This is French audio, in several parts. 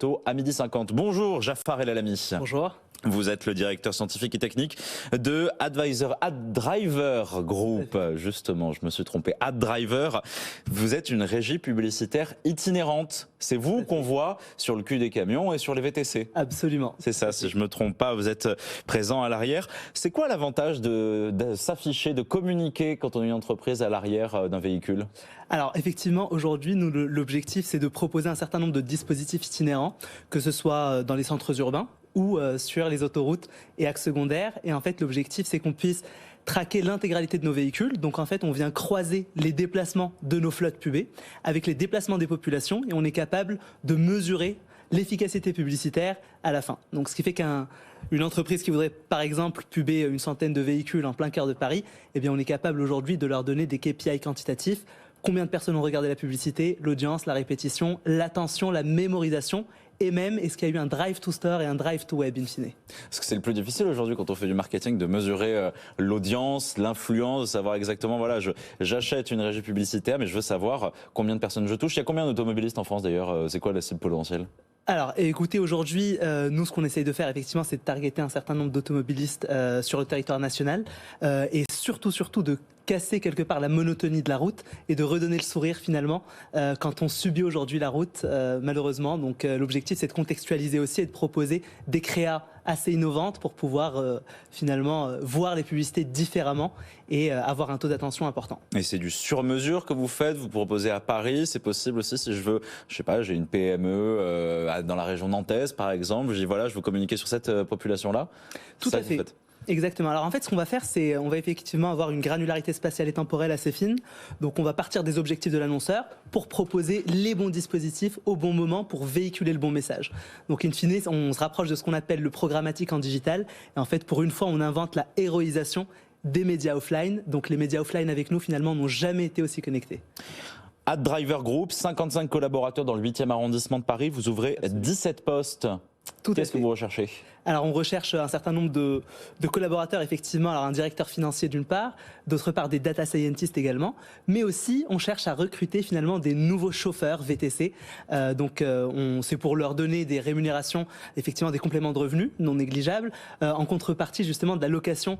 tôt à 12h50. Bonjour Jafar El Alami. Bonjour. Vous êtes le directeur scientifique et technique de AdDriver Group. Justement, je me suis trompé. AdDriver, vous êtes une régie publicitaire itinérante. C'est vous qu'on voit sur le cul des camions et sur les VTC. Absolument. C'est ça, si je me trompe pas, vous êtes présent à l'arrière. C'est quoi l'avantage de s'afficher, de communiquer quand on est une entreprise à l'arrière d'un véhicule ? Alors effectivement, aujourd'hui, nous, l'objectif, c'est de proposer un certain nombre de dispositifs itinérants, que ce soit dans les centres urbains ou sur les autoroutes et axes secondaires. Et en fait, l'objectif, c'est qu'on puisse traquer l'intégralité de nos véhicules. Donc en fait, on vient croiser les déplacements de nos flottes pubées avec les déplacements des populations et on est capable de mesurer l'efficacité publicitaire à la fin. Donc ce qui fait qu'une entreprise qui voudrait par exemple puber une centaine de véhicules en plein cœur de Paris, eh bien on est capable aujourd'hui de leur donner des KPI quantitatifs. Combien de personnes ont regardé la publicité, l'audience, la répétition, l'attention, la mémorisation et même est-ce qu'il y a eu un drive to store et un drive to web in fine. Parce que c'est le plus difficile aujourd'hui quand on fait du marketing de mesurer l'audience, l'influence, de savoir exactement, voilà, j'achète une régie publicitaire mais je veux savoir combien de personnes je touche. Il y a combien d'automobilistes en France d'ailleurs ? C'est quoi la cible potentielle ? Alors écoutez, aujourd'hui, nous ce qu'on essaye de faire effectivement c'est de targeter un certain nombre d'automobilistes sur le territoire national et surtout de casser quelque part la monotonie de la route et de redonner le sourire finalement quand on subit aujourd'hui la route malheureusement. Donc l'objectif c'est de contextualiser aussi et de proposer des créas assez innovantes pour pouvoir finalement voir les publicités différemment et avoir un taux d'attention important. Et c'est du sur-mesure que vous faites, vous proposez à Paris, c'est possible aussi si je veux, je sais pas, j'ai une PME dans la région nantaise par exemple, je dis voilà, je veux communiquer sur cette population-là. Tout à fait. Exactement. Alors en fait, ce qu'on va faire, c'est on va effectivement avoir une granularité spatiale et temporelle assez fine. Donc on va partir des objectifs de l'annonceur pour proposer les bons dispositifs au bon moment pour véhiculer le bon message. Donc in fine, on se rapproche de ce qu'on appelle le programmatique en digital. Et en fait, pour une fois, on invente la héroïsation des médias offline. Donc les médias offline avec nous, finalement, n'ont jamais été aussi connectés. AdDriver Group, 55 collaborateurs dans le 8e arrondissement de Paris. Vous ouvrez 17 postes. Qu'est-ce que vous recherchez ? Alors on recherche un certain nombre de collaborateurs effectivement, alors un directeur financier d'une part, d'autre part des data scientists également, mais aussi on cherche à recruter finalement des nouveaux chauffeurs VTC, c'est pour leur donner des rémunérations, effectivement des compléments de revenus non négligeables, en contrepartie justement de la location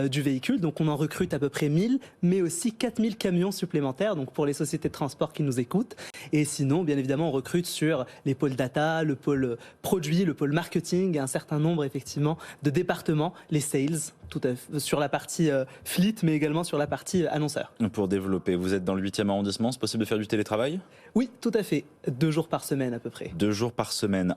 du véhicule, donc on en recrute à peu près 1000, mais aussi 4000 camions supplémentaires, donc pour les sociétés de transport qui nous écoutent, et sinon bien évidemment on recrute sur les pôles data, le pôle produit, le pôle marketing, et un certain nombre effectivement de départements, les sales, tout à fait, sur la partie fleet, mais également sur la partie annonceur. Pour développer, vous êtes dans le 8e arrondissement, c'est possible de faire du télétravail ? Oui, tout à fait, 2 jours par semaine à peu près. 2 jours par semaine.